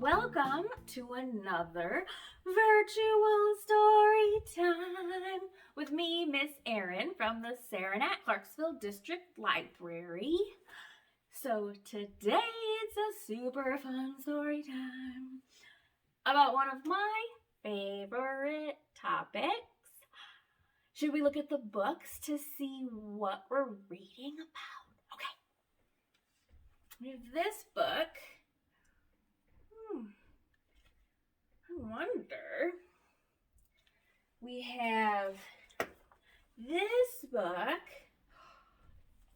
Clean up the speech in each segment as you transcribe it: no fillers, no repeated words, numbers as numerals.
Welcome to another virtual story time with me, Miss Erin from the Saranac Clarksville District Library. So today it's a super fun story time about one of my favorite topics. Should we look at the books to see what we're reading about? Okay. We have this book. I wonder. We have this book.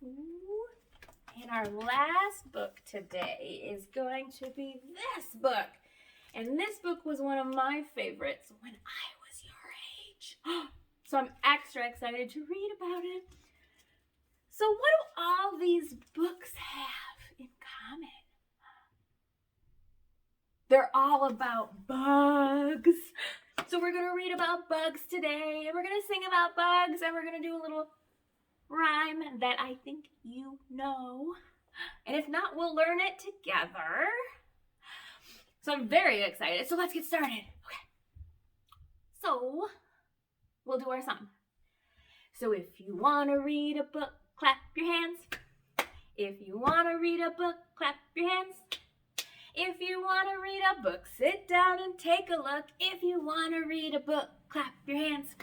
And our last book today is going to be this book. And this book was one of my favorites when I was your age. So I'm extra excited to read about it. So what do all these books have in common? They're all about bugs. So we're going to read about bugs today, and we're going to sing about bugs, and we're going to do a little rhyme that I think you know. And if not, we'll learn it together. So I'm very excited. So let's get started. Okay. So we'll do our song. So if you want to read a book, clap your hands. If you want to read a book, clap your hands. If you want to read a book, sit down and take a look. If you want to read a book, clap your hands.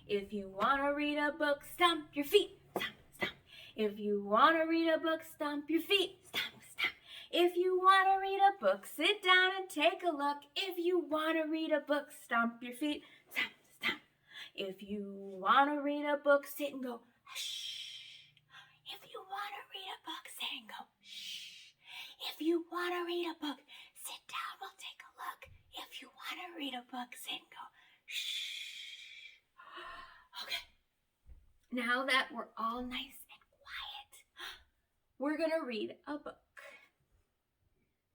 If you want to read a book, stomp your feet. Stomp, stomp. If you want to read a book, stomp your feet. Stomp, stomp. If you want to read a book, sit down and take a look. If you want to read a book, stomp your feet. Stomp, stomp. If you want to read a book, sit and go, shh. If you want to read a book, sit and go, shh. If you want to read a book, sit down, we'll take a look. If you want to read a book, sit and go, shh. Okay. Now that we're all nice and quiet, we're going to read a book.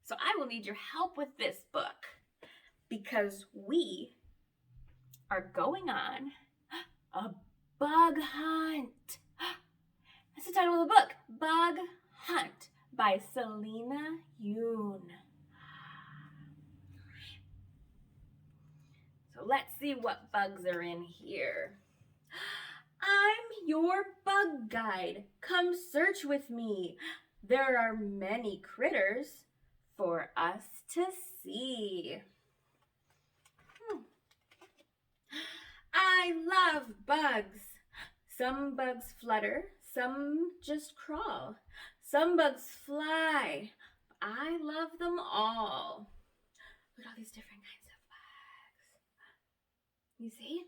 So I will need your help with this book because we are going on a bug hunt. That's the title of the book, Bug Hunt, by Salina, Yoon. So let's see what bugs are in here. I'm your bug guide. Come search with me. There are many critters for us to see. I love bugs. Some bugs flutter, some just crawl. Some bugs fly. I love them all. Look at all these different kinds of bugs. You see?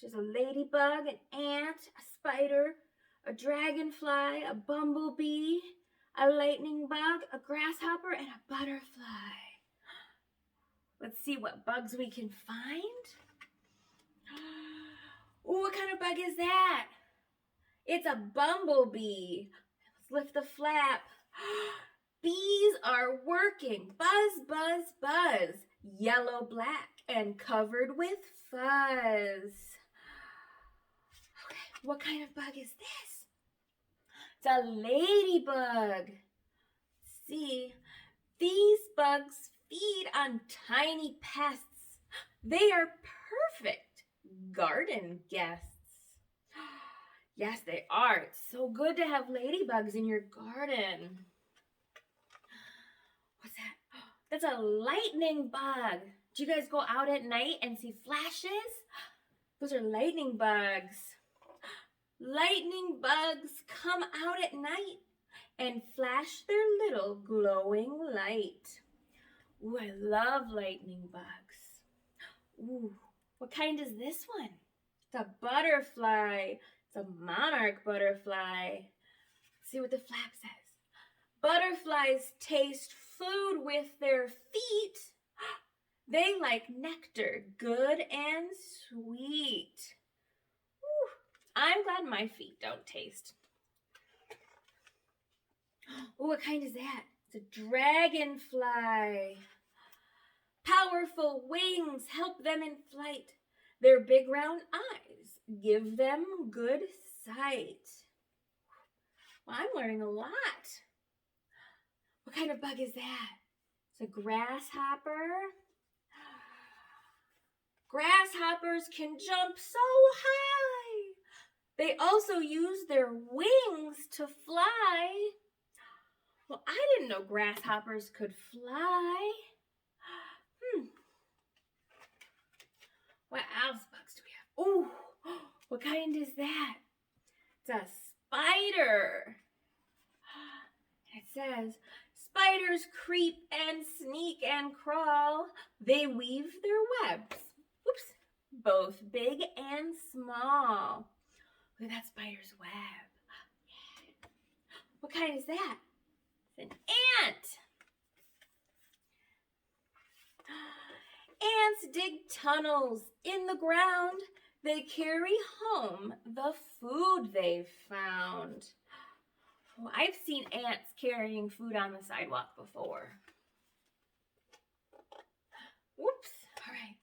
There's a ladybug, an ant, a spider, a dragonfly, a bumblebee, a lightning bug, a grasshopper, and a butterfly. Let's see what bugs we can find. Ooh, what kind of bug is that? It's a bumblebee. Let's lift the flap. Bees are working. Buzz, buzz, buzz. Yellow, black, and covered with fuzz. Okay, what kind of bug is this? It's a ladybug. See, these bugs feed on tiny pests. They are perfect garden guests. Yes, they are. It's so good to have ladybugs in your garden. What's that? That's a lightning bug. Do you guys go out at night and see flashes? Those are lightning bugs. Lightning bugs come out at night and flash their little glowing light. Ooh, I love lightning bugs. Ooh, what kind is this one? It's a butterfly. It's a monarch butterfly. Let's see what the flap says. Butterflies taste food with their feet. They like nectar, good and sweet. Ooh, I'm glad my feet don't taste. Ooh, what kind is that? It's a dragonfly. Powerful wings help them in flight. Their big round eyes give them good sight. Well, I'm learning a lot. What kind of bug is that? It's a grasshopper. Grasshoppers can jump so high. They also use their wings to fly. Well, I didn't know grasshoppers could fly. What else bugs do we have? Ooh, what kind is that? It's a spider. It says, spiders creep and sneak and crawl. They weave their webs. Oops. Both big and small. Look at that spider's web. Yeah. What kind is that? It's an ant. Ants dig tunnels in the ground. They carry home the food they've found. Well, I've seen ants carrying food on the sidewalk before. Whoops. All right.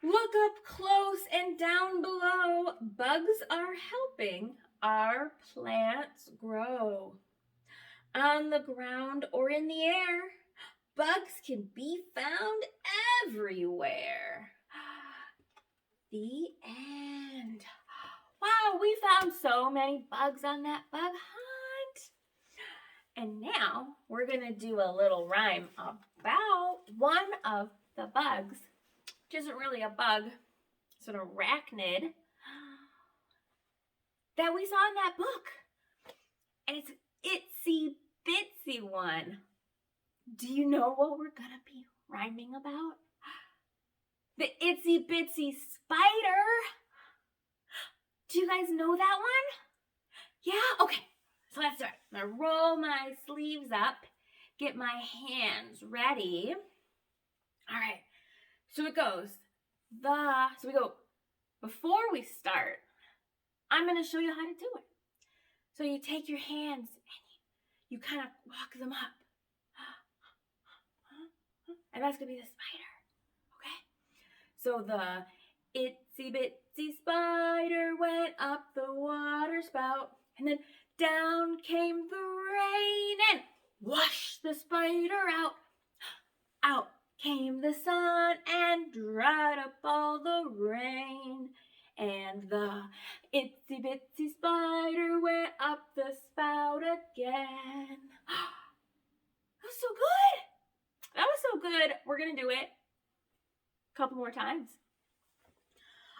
Look up close and down below. Bugs are helping our plants grow. On the ground or in the air, bugs can be found everywhere. The end. Wow, we found so many bugs on that bug hunt. And now we're going to do a little rhyme about one of the bugs, which isn't really a bug, it's an arachnid that we saw in that book. And it's Itsy Bitsy one. Do you know what we're going to be rhyming about? The Itsy Bitsy spider. Do you guys know that one? Yeah? Okay. So let's start. I'm going to roll my sleeves up, get my hands ready. All right. So it goes. So we go, before we start, I'm going to show you how to do it. So you take your hands and you kind of walk them up. And that's going to be the spider. Okay? So the itsy bitsy spider went up the water spout, and then down came the rain and washed the spider out. Out came the sun and dried up all the rain. And the itsy bitsy spider went up the spout again. That was so good. That was so good. We're going to do it a couple more times.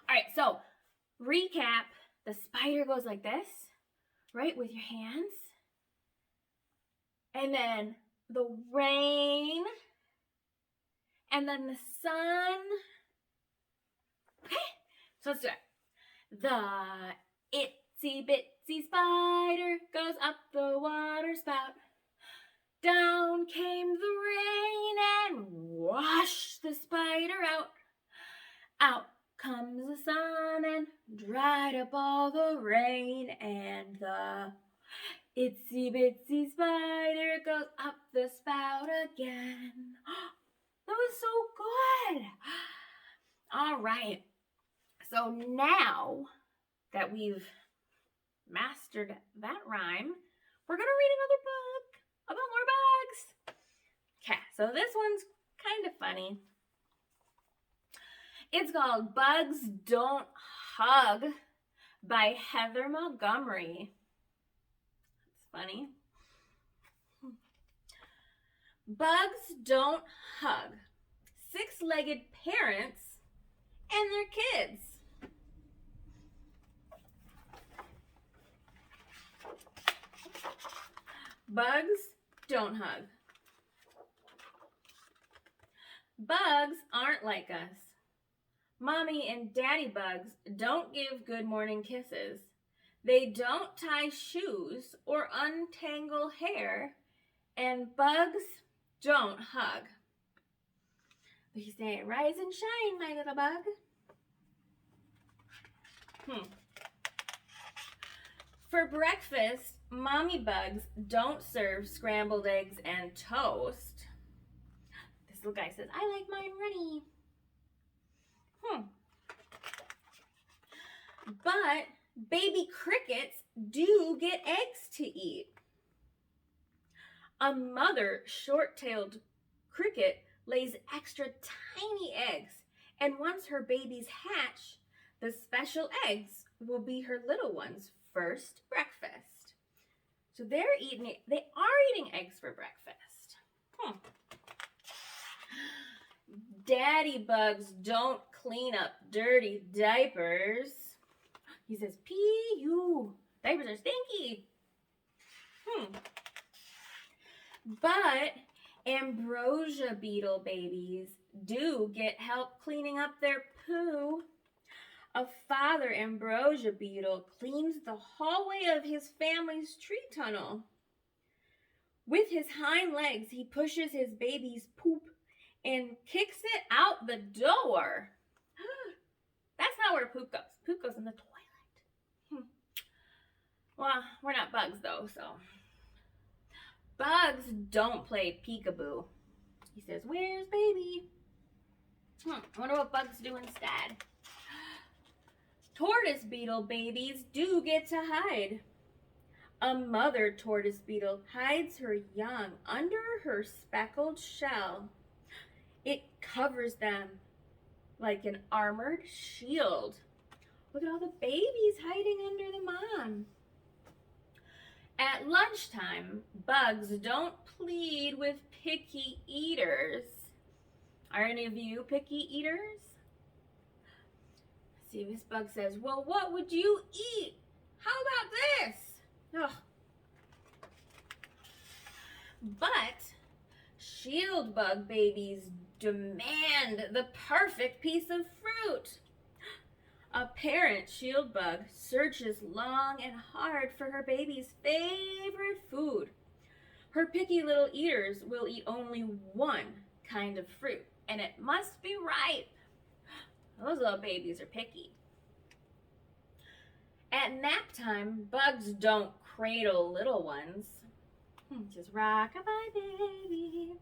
All right, so recap. The spider goes like this, right, with your hands. And then the rain. And then the sun. Okay, so let's do it. The itsy bitsy spider goes up the water spout. Down came the rain and washed the spider out. Out comes the sun and dried up all the rain. And the itsy bitsy spider goes up the spout again. That was so good. All right. So now that we've mastered that rhyme, we're going to read another book about more bugs. Okay, so this one's kind of funny. It's called Bugs Don't Hug by Heather Montgomery. That's funny. Bugs don't hug. Six-legged parents and their kids. Bugs don't hug. Bugs aren't like us. Mommy and Daddy bugs don't give good morning kisses. They don't tie shoes or untangle hair. And bugs don't hug. We say, rise and shine, my little bug. For breakfast, mommy bugs don't serve scrambled eggs and toast. This little guy says, I like mine runny. But baby crickets do get eggs to eat. A mother short-tailed cricket lays extra tiny eggs, and once her babies hatch, the special eggs will be her little ones' first breakfast. So they are eating eggs for breakfast. Daddy bugs don't clean up dirty diapers. He says, pee-you, diapers are stinky. But ambrosia beetle babies do get help cleaning up their poo. A father ambrosia beetle cleans the hallway of his family's tree tunnel. With his hind legs, he pushes his baby's poop and kicks it out the door. That's not where poop goes. Poop goes in the toilet. Well, we're not bugs though, so. Bugs don't play peekaboo. He says, where's baby? I wonder what bugs do instead. Tortoise beetle babies do get to hide. A mother tortoise beetle hides her young under her speckled shell. It covers them like an armored shield. Look at all the babies hiding under the mom. At lunchtime, bugs don't plead with picky eaters. Are any of you picky eaters? Let's see, this bug says, well, what would you eat? How about this? Ugh. But shield bug babies demand the perfect piece of fruit. A parent shield bug searches long and hard for her baby's favorite food. Her picky little eaters will eat only one kind of fruit, and it must be ripe. Those little babies are picky. At nap time, bugs don't cradle little ones. Just rock-a-bye, baby.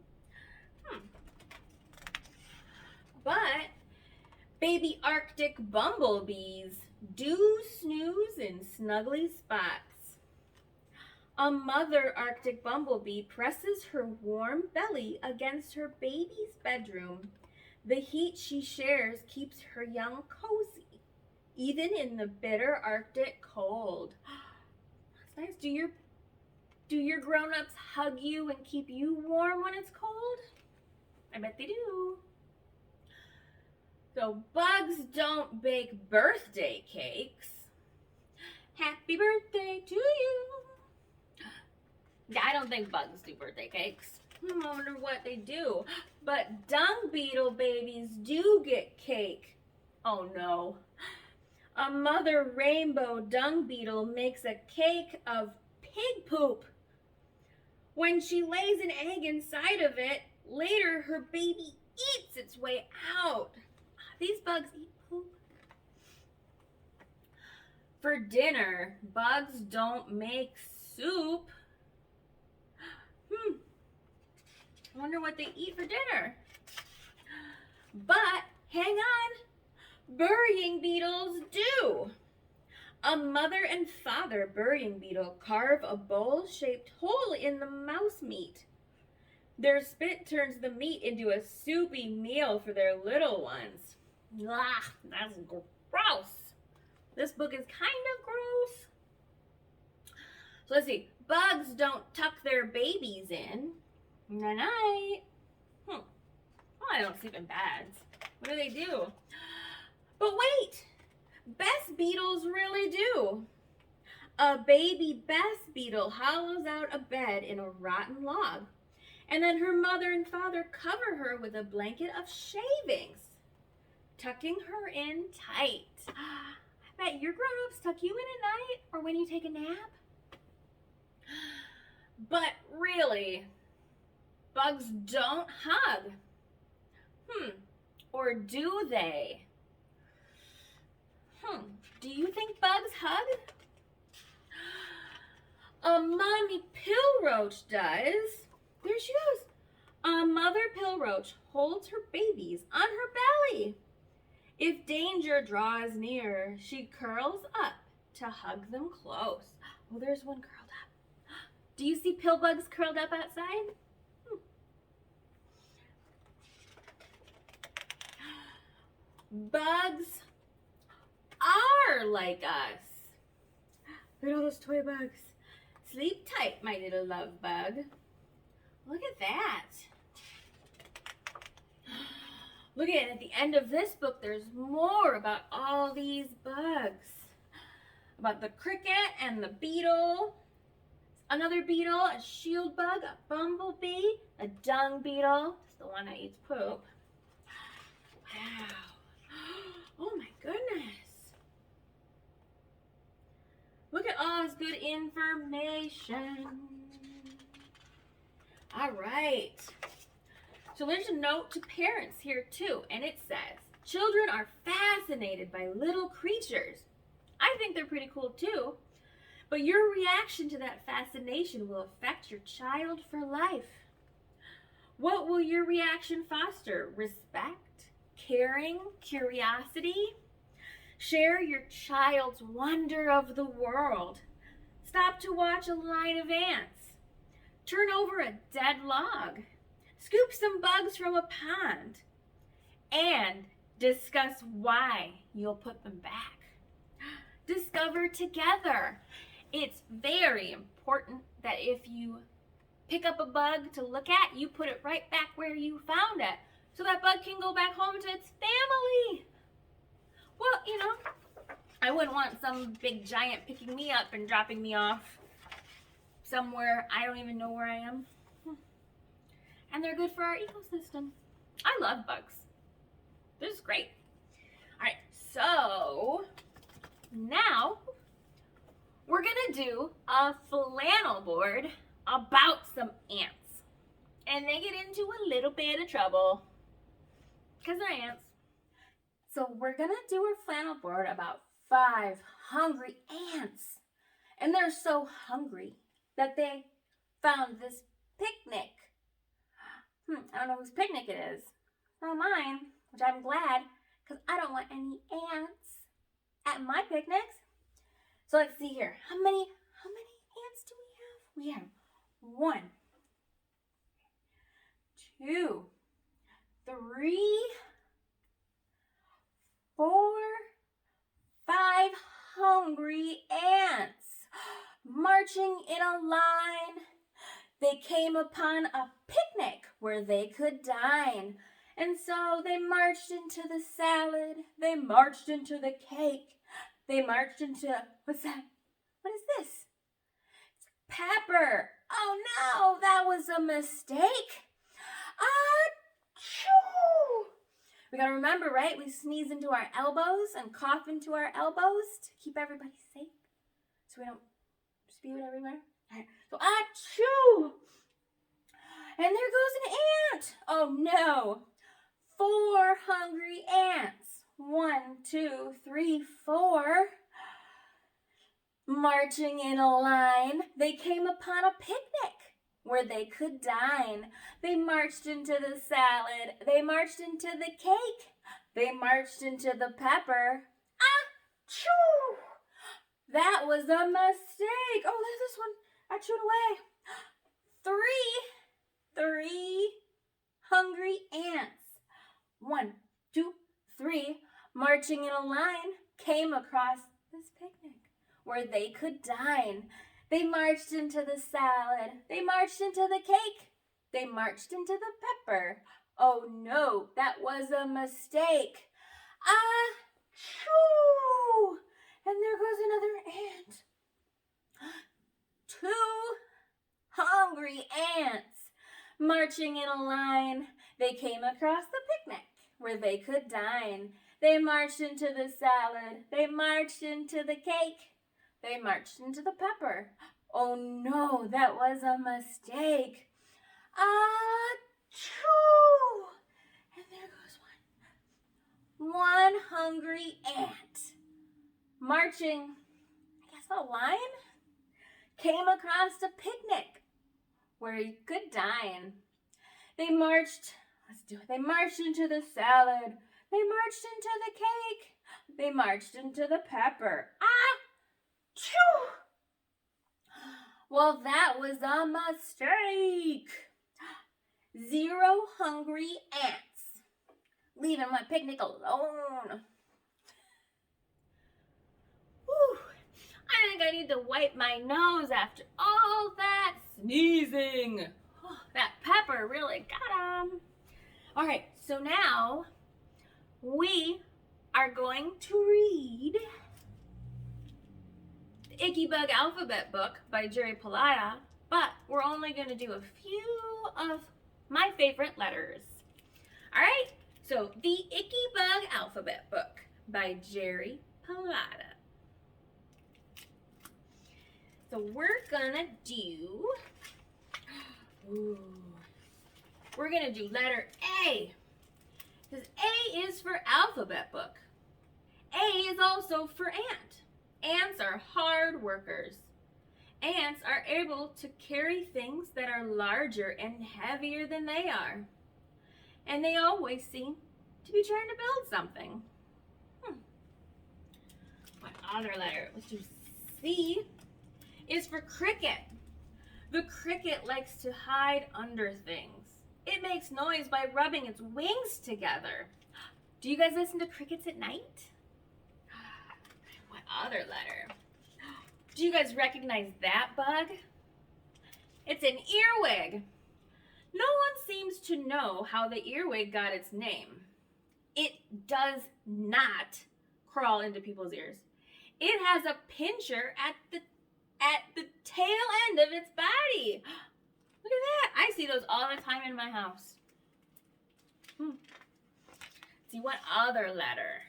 But baby Arctic bumblebees do snooze in snuggly spots. A mother Arctic bumblebee presses her warm belly against her baby's bedroom. The heat she shares keeps her young cozy, even in the bitter Arctic cold. That's nice. Do your grown-ups hug you and keep you warm when it's cold? I bet they do. So bugs don't bake birthday cakes. Happy birthday to you. Yeah, I don't think bugs do birthday cakes. I wonder what they do. But dung beetle babies do get cake. Oh no. A mother rainbow dung beetle makes a cake of pig poop. When she lays an egg inside of it, later her baby eats its way out. These bugs eat poop. For dinner, bugs don't make soup. I wonder what they eat for dinner. But hang on, burying beetles do. A mother and father burying beetle carve a bowl-shaped hole in the mouse meat. Their spit turns the meat into a soupy meal for their little ones. Ah, that's gross. This book is kind of gross. So let's see. Bugs don't tuck their babies in. Night-night. Oh, I don't sleep in beds. What do? But wait, best beetles really do. A baby best beetle hollows out a bed in a rotten log, and then her mother and father cover her with a blanket of shavings, tucking her in tight. I bet your grown-ups tuck you in at night or when you take a nap. But really, bugs don't hug. Or do they? Do you think bugs hug? A mommy pill roach does. There she goes. A mother pill roach holds her babies on her belly. If danger draws near, she curls up to hug them close. Oh, there's one curled up. Do you see pill bugs curled up outside? Bugs are like us. Look at all those toy bugs. Sleep tight, my little love bug. Look at that. Look at the end of this book, there's more about all these bugs. About the cricket and the beetle. Another beetle, a shield bug, a bumblebee, a dung beetle. It's the one that eats poop. Wow. Oh my goodness. Look at all this good information. All right. So there's a note to parents here too, and it says, children are fascinated by little creatures. I think they're pretty cool too, but your reaction to that fascination will affect your child for life. What will your reaction foster? Respect, caring, curiosity? Share your child's wonder of the world. Stop to watch a line of ants. Turn over a dead log. Scoop some bugs from a pond. And discuss why you'll put them back. Discover together. It's very important that if you pick up a bug to look at, you put it right back where you found it, so that bug can go back home to its family. Well, you know, I wouldn't want some big giant picking me up and dropping me off somewhere I don't even know where I am. And they're good for our ecosystem. I love bugs. This is great. All right, so now we're gonna do a flannel board about some ants. And they get into a little bit of trouble because they're ants. So we're gonna do our flannel board about 5 hungry ants. And they're so hungry that they found this picnic. I don't know whose picnic it is. It's not mine, which I'm glad, because I don't want any ants at my picnics. So let's see here. How many ants do we have? We have 1, 2, 3, 4, 5 hungry ants marching in a line. They came upon a picnic where they could dine. And so they marched into the salad. They marched into the cake. They marched into, what's that? What is this? It's pepper. Oh no, that was a mistake. Achoo! We gotta remember, right? We sneeze into our elbows and cough into our elbows to keep everybody safe, so we don't spew it everywhere. All right. So achoo! And there goes an ant. Oh no. 4 hungry ants. 1, 2, 3, 4. Marching in a line, they came upon a picnic where they could dine. They marched into the salad. They marched into the cake. They marched into the pepper. Achoo! That was a mistake. Oh, there's this one. I chewed away. 3 hungry ants. 1, 2, 3, marching in a line, came across this picnic where they could dine. They marched into the salad. They marched into the cake. They marched into the pepper. Oh no, that was a mistake. Achoo! And there goes another ant. 2 hungry ants marching in a line. They came across the picnic where they could dine. They marched into the salad. They marched into the cake. They marched into the pepper. Oh no, that was a mistake. Achoo! And there goes one hungry ant marching, I guess a line, came across a picnic where he could dine. They marched, they marched into the salad. They marched into the cake. They marched into the pepper. Achoo! Well, that was a mistake. 0 hungry ants. Leaving my picnic alone. Whew. I think I need to wipe my nose after all that sneezing. Oh, that pepper really got 'em. All right, so now we are going to read the Icky Bug Alphabet book by Jerry Palaya, but we're only going to do a few of my favorite letters. All right, so the Icky Bug Alphabet book by Jerry Palaya. So we're gonna do, we're gonna do letter A. Because A is for alphabet book. A is also for ant. Ants are hard workers. Ants are able to carry things that are larger and heavier than they are. And they always seem to be trying to build something. What other letter? Let's do C. Is for cricket. The cricket likes to hide under things. It makes noise by rubbing its wings together. Do you guys listen to crickets at night? What other letter? Do you guys recognize that bug? It's an earwig. No one seems to know how the earwig got its name. It does not crawl into people's ears. It has a pincher at the tail end of its body. Look at that. I see those all the time in my house. See, what other letter?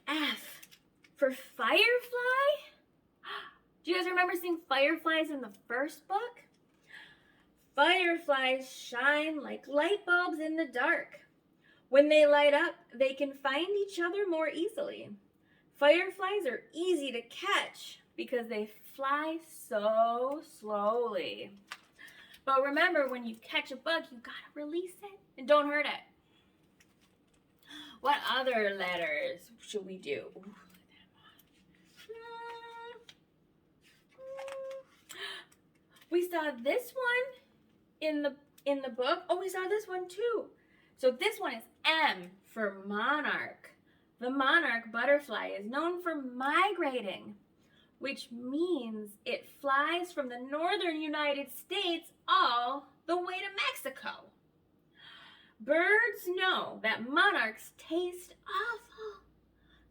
F for firefly. Do you guys remember seeing fireflies in the first book? Fireflies shine like light bulbs in the dark. When they light up, they can find each other more easily. Fireflies are easy to catch because they fly so slowly. But remember, when you catch a bug, you gotta release it and don't hurt it. What other letters should we do? We saw this one in the book. Oh, we saw this one too. So this one is M for monarch. The monarch butterfly is known for migrating, which means it flies from the northern United States all the way to Mexico. Birds know that monarchs taste awful,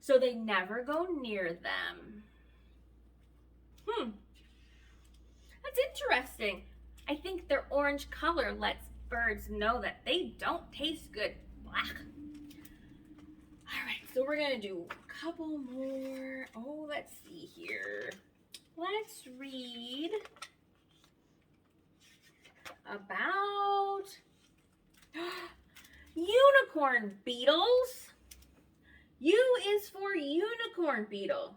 so they never go near them. That's interesting. I think their orange color lets birds know that they don't taste good. Black. All right, so we're gonna do a couple more. Oh, let's see here. Let's read about unicorn beetles. U is for unicorn beetle.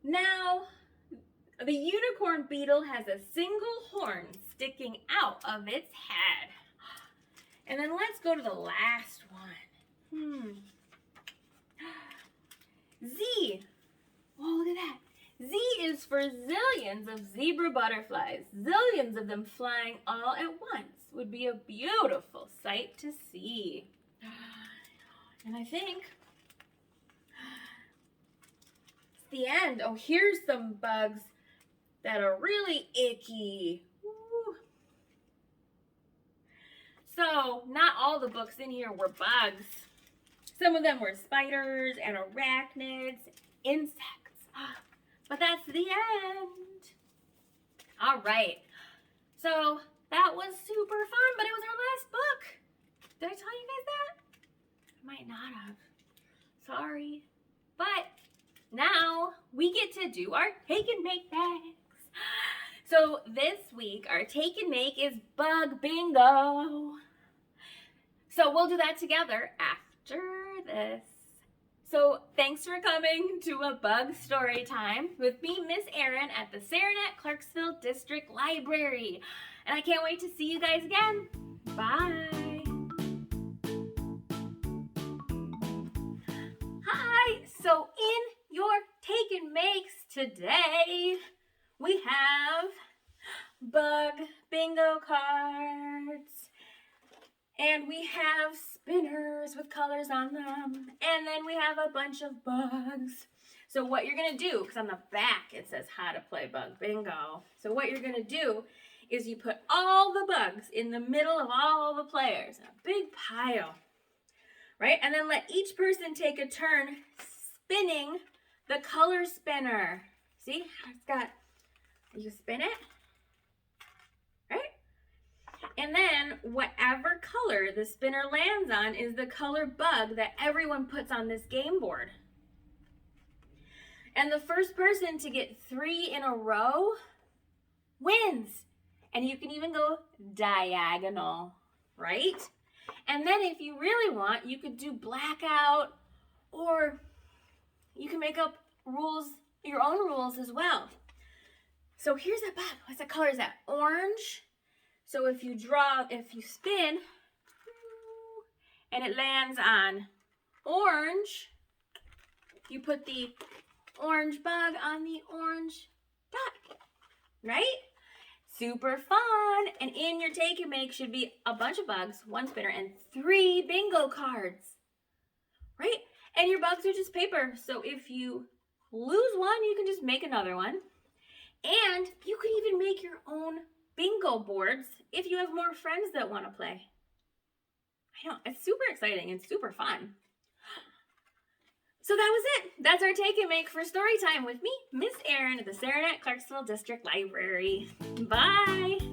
Now, the unicorn beetle has a single horn sticking out of its head. And then let's go to the last one. Z. Oh, look at that. Z is for zillions of zebra butterflies. Zillions of them flying all at once would be a beautiful sight to see. And I think it's the end. Oh, here's some bugs that are really icky. Woo. So, not all the books in here were bugs. Some of them were spiders and arachnids, insects. But that's the end. All right. So, that was super fun, but it was our last book. Did I tell you guys that? I might not have. Sorry. But now we get to do our take and make bags. So this week, our take and make is bug bingo. So we'll do that together after this. So thanks for coming to a bug story time with me, Miss Erin, at the Saranac Clarksville District Library. And I can't wait to see you guys again. Bye. Hi. So in your take and makes today, we have bug bingo cards. And we have spinners with colors on them. And then we have a bunch of bugs. So what you're going to do, because on the back it says how to play bug bingo. So what you're going to do is you put all the bugs in the middle of all the players in a big pile. Right? And then let each person take a turn spinning the color spinner. See? It's got, you spin it. Right? And then whatever color the spinner lands on is the color bug that everyone puts on this game board. And the first person to get 3 in a row wins. And you can even go diagonal, right? And then if you really want, you could do blackout, or you can make up rules, your own rules as well. So here's a bug. What color is that? Orange. So if you spin, and it lands on orange, you put the orange bug on the orange dot, right? Super fun. And in your take and make should be a bunch of bugs, 1 spinner, and 3 bingo cards, right? And your bugs are just paper. So if you lose one, you can just make another one. And you can even make your own bingo boards if you have more friends that want to play. I know, it's super exciting and super fun. So that was it. That's our take and make for Storytime with me, Miss Erin at the Saranac Clarksville District Library. Bye!